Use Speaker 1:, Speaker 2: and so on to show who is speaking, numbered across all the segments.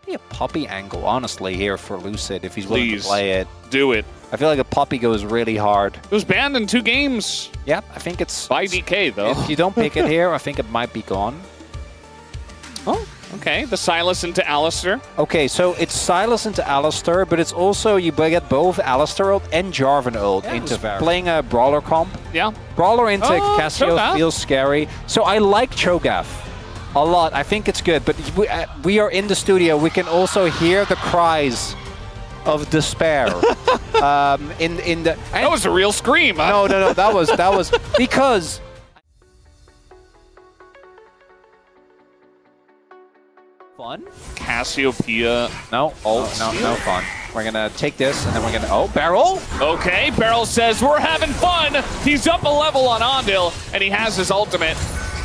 Speaker 1: be a Poppy angle, honestly, here for Lucid if he's willing to play it.
Speaker 2: Do it.
Speaker 1: I feel like a Poppy goes really hard.
Speaker 2: It was banned in 2 games.
Speaker 1: Yeah, I think it's...
Speaker 2: By DK, though.
Speaker 1: If you don't pick it here, I think it might be gone.
Speaker 2: Oh, okay. The Silas into Alistar.
Speaker 1: Okay, so it's Silas into Alistar, but it's also you get both Alistar ult and Jarvan ult into playing a Brawler comp.
Speaker 2: Yeah.
Speaker 1: Brawler into Cassio
Speaker 2: Cho'Gath
Speaker 1: feels scary. So I like Cho'Gath a lot. I think it's good, but we are in the studio. We can also hear the cries of despair. That
Speaker 2: was a real scream. Huh?
Speaker 1: No. That was because. Fun?
Speaker 2: Cassiopeia.
Speaker 1: No fun. We're gonna take this and then we're gonna. Oh, Barrel?
Speaker 2: Okay, Barrel says we're having fun. He's up a level on Ondil and he has his ultimate.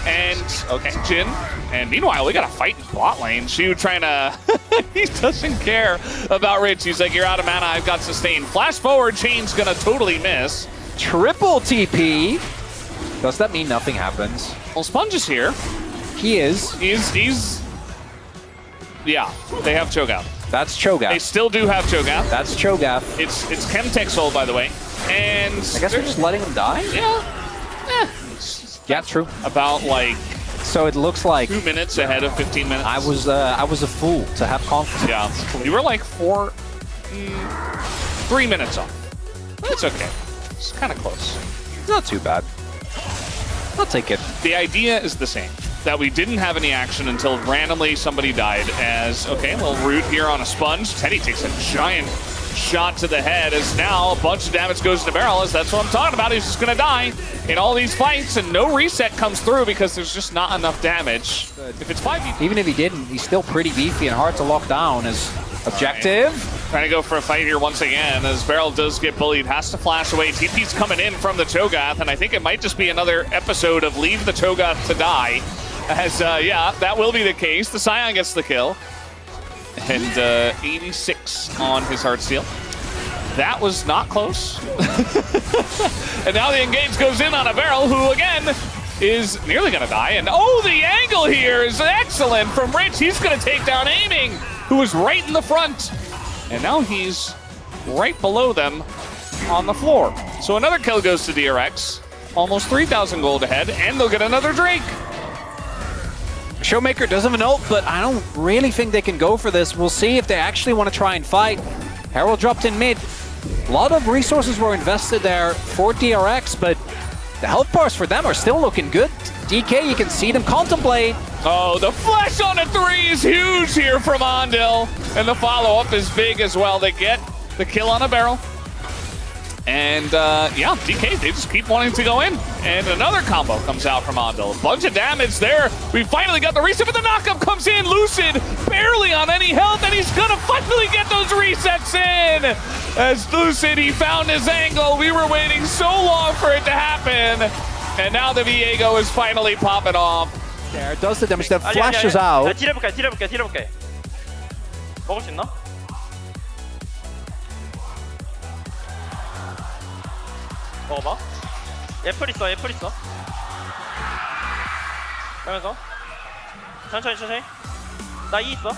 Speaker 2: And Jin. And meanwhile, we got a fight in bot lane. Shu trying to. He doesn't care about Rich. He's like, you're out of mana. I've got sustain. Flash forward. Chain's gonna totally miss.
Speaker 1: Triple TP. Does that mean nothing happens?
Speaker 2: Well, Sponge is here.
Speaker 1: He is.
Speaker 2: He's. Yeah, they have Cho'Gath.
Speaker 1: That's Cho'Gath.
Speaker 2: They still do have Cho'Gath.
Speaker 1: That's Cho'Gath.
Speaker 2: It's Chemtech's ult, by the way. And
Speaker 1: I guess we're just letting him die?
Speaker 2: Yeah.
Speaker 1: Yeah, true.
Speaker 2: About like...
Speaker 1: So it looks like
Speaker 2: 2 minutes ahead of 15 minutes.
Speaker 1: I was a fool to have confidence.
Speaker 2: Yeah. You were like 3 minutes off. It's okay. It's kind of close.
Speaker 1: Not too bad. I'll take it.
Speaker 2: The idea is the same. That we didn't have any action until randomly somebody died as, okay, little root here on a Sponge. Teddy takes a giant shot to the head as now a bunch of damage goes to Barrel, as that's what I'm talking about. He's just going to die in all these fights and no reset comes through because there's just not enough damage. If it's 5v...
Speaker 1: Even if he didn't, he's still pretty beefy and hard to lock down as objective.
Speaker 2: Right. Trying to go for a fight here once again as Barrel does get bullied, has to flash away. TP's coming in from the Cho'Gath, and I think it might just be another episode of Leave the Cho'Gath to Die. As, yeah, that will be the case. The Scion gets the kill. And 86 on his Heartsteel. That was not close. And now the engage goes in on a Barrel, who, again, is nearly going to die. And, oh, the angle here is excellent from Rich. He's going to take down Aiming, who was right in the front. And now he's right below them on the floor. So another kill goes to DRX. Almost 3,000 gold ahead, and they'll get another Drake.
Speaker 1: ShowMaker does have an ult, but I don't really think they can go for this. We'll see if they actually want to try and fight. Herald dropped in mid. A lot of resources were invested there for DRX, but the health bars for them are still looking good. DK, you can see them contemplate.
Speaker 2: Oh, the flash on a 3 is huge here from Ondil. And the follow-up is big as well. They get the kill on a Barrel. And, yeah, DK, they just keep wanting to go in. And another combo comes out from Ondil. A bunch of damage there. We finally got the reset, but the knockup comes in. Lucid barely on any health, and he's gonna finally get those resets in. As Lucid, he found his angle. We were waiting so long for it to happen. And now the Viego is finally popping off.
Speaker 1: There, does the damage, that flashes out.
Speaker 3: 딜해볼게. 먹을 수 있나? 먹어봐. 애플 있어. 그러면서 천천히. 나 E 있어.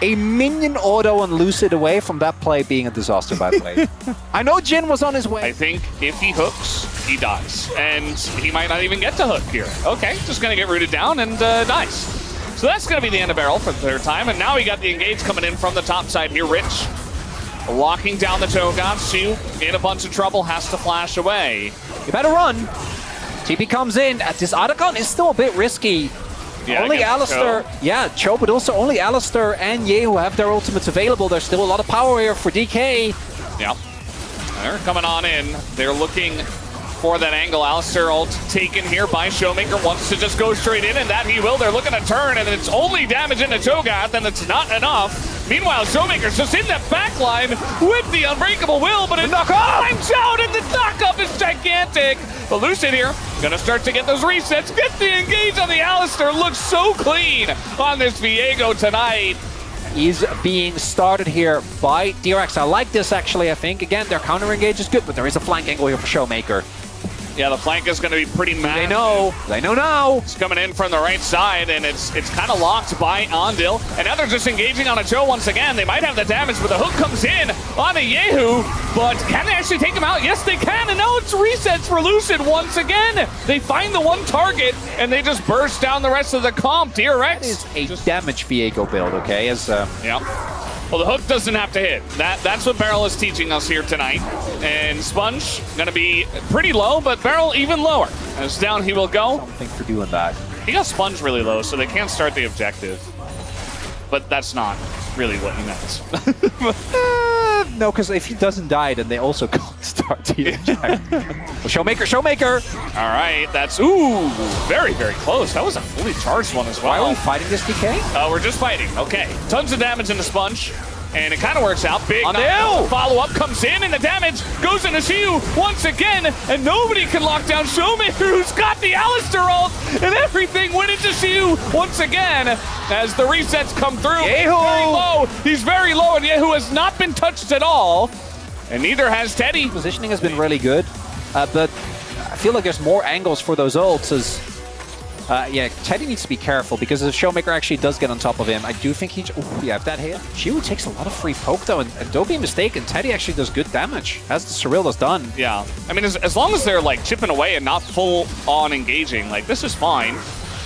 Speaker 1: A minion auto on Lucid away from that play being a disaster, by the way. I know Jin was on his way.
Speaker 2: I think if he hooks, he dies. And he might not even get to hook here. Okay, just gonna get rooted down and dies. So that's gonna be the end of Barrel for the third time. And now we got the engage coming in from the top side here. Rich locking down the Cho'Gath. Shu in a bunch of trouble, has to flash away.
Speaker 1: You better run. TP comes in. This Otacon is still a bit risky.
Speaker 2: Yeah,
Speaker 1: only Alistar, Cho, but also only Alistar and Ye who have their ultimates available. There's still a lot of power here for DK.
Speaker 2: Yeah, they're coming on in. They're looking for that angle. Alistar ult taken here by ShowMaker, wants to just go straight in, and that he will. They're looking to turn, and it's only damage into Cho'Gath, and it's not enough. Meanwhile, ShowMaker's just in that back line with the Unbreakable Will, but it climbs out, and the knock-up is gigantic. But Lucid here, gonna start to get those resets, get the engage on the Alistar, looks so clean on this Viego tonight.
Speaker 1: Is being started here by DRX. I like this actually, I think. Again, their counter engage is good, but there is a flank angle here for ShowMaker.
Speaker 2: Yeah, the flank is going to be pretty mad.
Speaker 1: They know. They know now.
Speaker 2: It's coming in from the right side, and it's kind of locked by Andil. And now they're just engaging on a Joe once again. They might have the damage, but the hook comes in on a Yehu. But can they actually take him out? Yes, they can. And now it's resets for Lucid once again. They find the one target, and they just burst down the rest of the comp. DRX
Speaker 1: is a damage Viego build, okay? As
Speaker 2: yeah. Well, the hook doesn't have to hit. That's what Beryl is teaching us here tonight. And Sponge gonna be pretty low, but Beryl even lower. As down he will go.
Speaker 1: Something for doing that.
Speaker 2: He got Sponge really low, so they can't start the objective. But that's not really what he meant.
Speaker 1: No, because if he doesn't die, then they also can't start the objective. Well, Showmaker!
Speaker 2: All right, that's, ooh, very, very close. That was a fully charged one as well.
Speaker 1: Why are we fighting this, DK?
Speaker 2: We're just fighting, okay. Tons of damage in the Sponge, and it kind of works out. Big follow-up comes in, and the damage goes into Shiu once again, and nobody can lock down Showmaker, who's got the Alistair ult, and everything went into Shiu once again as the resets come through.
Speaker 1: Yehu!
Speaker 2: He's very low, and Yehu has not been touched at all, and neither has Teddy.
Speaker 1: Positioning has been really good, but I feel like there's more angles for those ults as yeah, Teddy needs to be careful because if Showmaker actually does get on top of him, I do think yeah, if that hit, Shiu takes a lot of free poke though, and don't be mistaken, Teddy actually does good damage, as the Cyrilla's done.
Speaker 2: Yeah, I mean, as long as they're like chipping away and not full on engaging, like this is fine.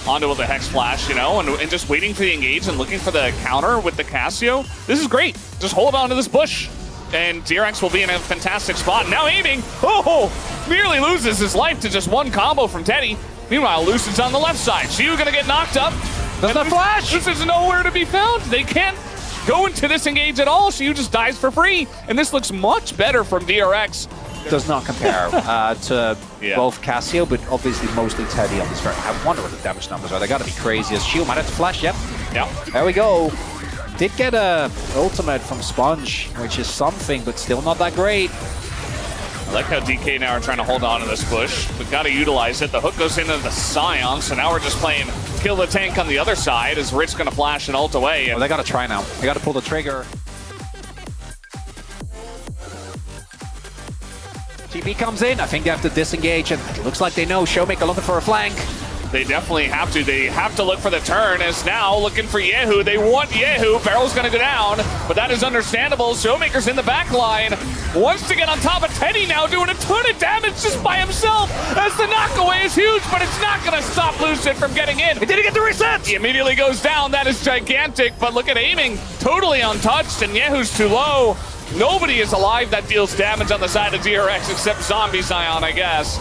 Speaker 2: Onto with the Hex Flash, you know, and just waiting for the engage and looking for the counter with the Cassio. This is great. Just hold on to this bush. And DRX will be in a fantastic spot. Now aiming. Oh, nearly loses his life to just one combo from Teddy. Meanwhile, Lucid's on the left side. Shiu gonna get knocked up.
Speaker 1: Does not flash.
Speaker 2: Lucid's nowhere to be found. They can't go into this engage at all. Shiu just dies for free. And this looks much better from DRX.
Speaker 1: Does not compare to both Cassio, but obviously mostly Teddy on this front. I wonder what the damage numbers are. They gotta be crazy. As Shiu might have to flash. Yep. There we go. Did get a ultimate from Sponge, which is something, but still not that great.
Speaker 2: I like how DK now are trying to hold on to this bush, but got to utilize it. The hook goes into the Scion, so now we're just playing kill the tank on the other side as Rich going to flash an ult away.
Speaker 1: Well, they got to try now. They got to pull the trigger. TP comes in. I think they have to disengage, and it looks like they know Showmaker looking for a flank.
Speaker 2: They definitely have to. They have to look for the turn, as now looking for Yehu. They want Yehu. Barrel's going to go down, but that is understandable. Showmaker's in the back line. Wants to get on top of Teddy now, doing a ton of damage just by himself, as the knockaway is huge, but it's not going to stop Lucid from getting in.
Speaker 1: He didn't get the reset.
Speaker 2: He immediately goes down. That is gigantic, but look at aiming. Totally untouched, and Yehu's too low. Nobody is alive that deals damage on the side of DRX except Zombie Scion, I guess.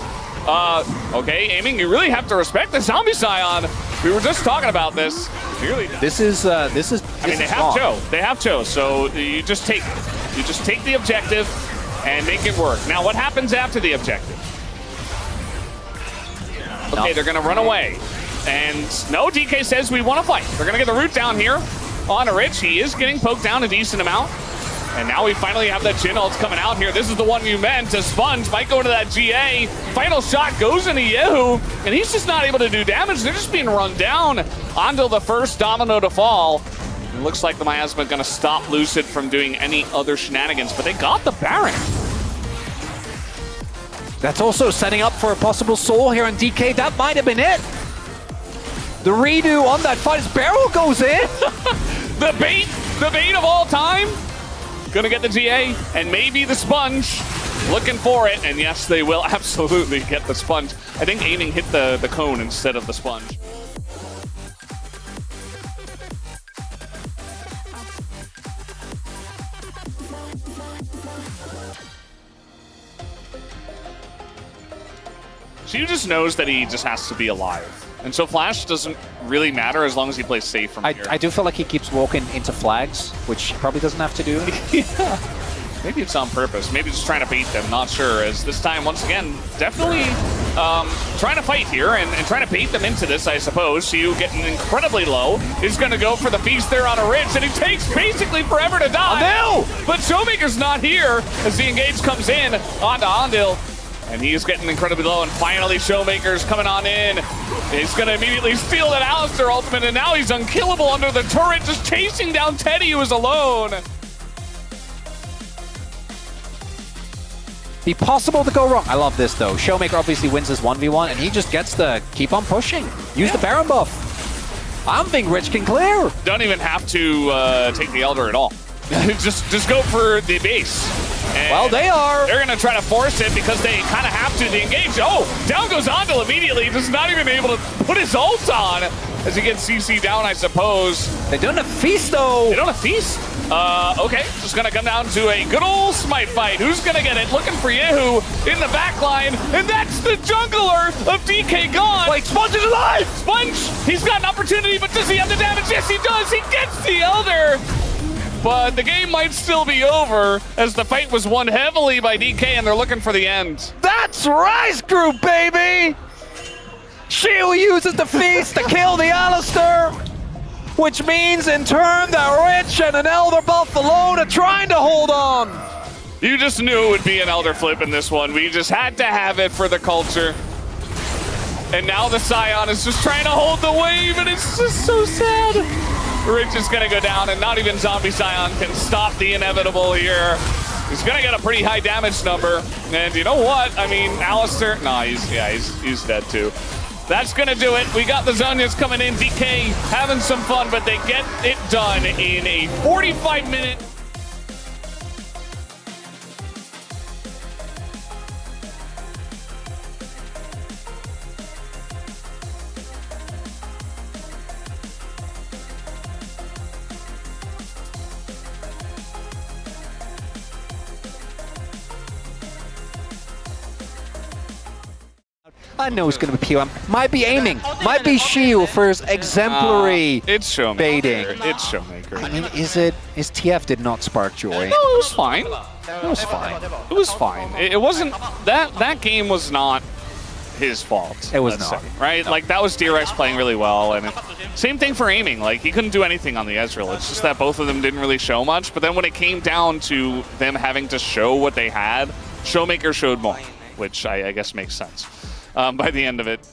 Speaker 2: Okay, aiming, you really have to respect the Zombie Scion. We were just talking about this. Really,
Speaker 1: this is. I
Speaker 2: mean, they have Cho. They have Cho, so you just take it. You just take the objective and make it work. Now, what happens after the objective? Okay, they're gonna run away. And no, DK says we want to fight. They're gonna get the root down here on a Rich. He is getting poked down a decent amount. And now we finally have that Jhin ult coming out here. This is the one you meant. To Sponge might go into that GA. Final shot goes into Yehu, and he's just not able to do damage. They're just being run down onto the first domino to fall. It looks like the Miasma gonna stop Lucid from doing any other shenanigans, but they got the Baron.
Speaker 1: That's also setting up for a possible soul here on DK. That might have been it. The redo on that fight as Barrel goes in.
Speaker 2: the bait of all time. Gonna get the GA, and maybe the Sponge. Looking for it, and yes, they will absolutely get the Sponge. I think aiming hit the cone instead of the Sponge. Shiu just knows that he just has to be alive. And so Flash doesn't really matter as long as he plays safe from here.
Speaker 1: I do feel like he keeps walking into flags, which he probably doesn't have to do.
Speaker 2: Yeah. Maybe it's on purpose. Maybe just trying to bait them. Not sure. As this time, once again, definitely trying to fight here and trying to bait them into this, I suppose. Shiu getting incredibly low. He's going to go for the feast there on a Ridge, and he takes basically forever to die.
Speaker 1: Andil!
Speaker 2: But Showmaker's not here as the engage comes in onto Andil. And he's getting incredibly low, and finally Showmaker's coming on in. He's gonna immediately steal that Alistair ultimate, and now he's unkillable under the turret, just chasing down Teddy, who is alone.
Speaker 1: be possible to go wrong. I love this though. ShowMaker obviously wins this 1v1 and he just gets to keep on pushing. Use the Baron buff. I don't think Rich can clear.
Speaker 2: Don't even have to take the Elder at all. just go for the base. And
Speaker 1: well, they are.
Speaker 2: They're going to try to force it because they kind of have to. They engage. Oh, down goes Andal immediately. Just not even able to put his ult on as he gets CC down, I suppose.
Speaker 1: They don't have feast though.
Speaker 2: They don't have feast? Okay, just going to come down to a good old smite fight. Who's going to get it? Looking for Yehu in the back line. And that's the jungler of DK gone.
Speaker 1: Wait, Sponge is alive.
Speaker 2: Sponge, he's got an opportunity, but does he have the damage? Yes, he does. He gets the Elder. But the game might still be over as the fight was won heavily by DK and they're looking for the end.
Speaker 1: That's Rise Group, baby! Shield uses the feast to kill the Alistair, which means in turn that Rich and an Elder buff alone are trying to hold on.
Speaker 2: You just knew it would be an Elder flip in this one. We just had to have it for the culture. And now the Scion is just trying to hold the wave and it's just so sad. Rich is going to go down, and not even Zombie Scion can stop the inevitable here. He's going to get a pretty high damage number. And you know what? I mean, Alistair... Nah, he's dead too. That's going to do it. We got the Zonias coming in. DK having some fun, but they get it done in a 45-minute...
Speaker 1: I know it's going to be POM. Might be aiming. Might be Shield for his exemplary
Speaker 2: it's Showmaker.
Speaker 1: baiting.
Speaker 2: It's Showmaker.
Speaker 1: I mean, is TF did not spark joy.
Speaker 2: No, it was fine.
Speaker 1: It was fine.
Speaker 2: It was fine. It wasn't... That game was not his fault.
Speaker 1: It was not.
Speaker 2: Say, right? Like, that was DRX playing really well. And same thing for aiming. Like, he couldn't do anything on the Ezreal. It's just that both of them didn't really show much. But then when it came down to them having to show what they had, Showmaker showed more, which I guess makes sense. By the end of it.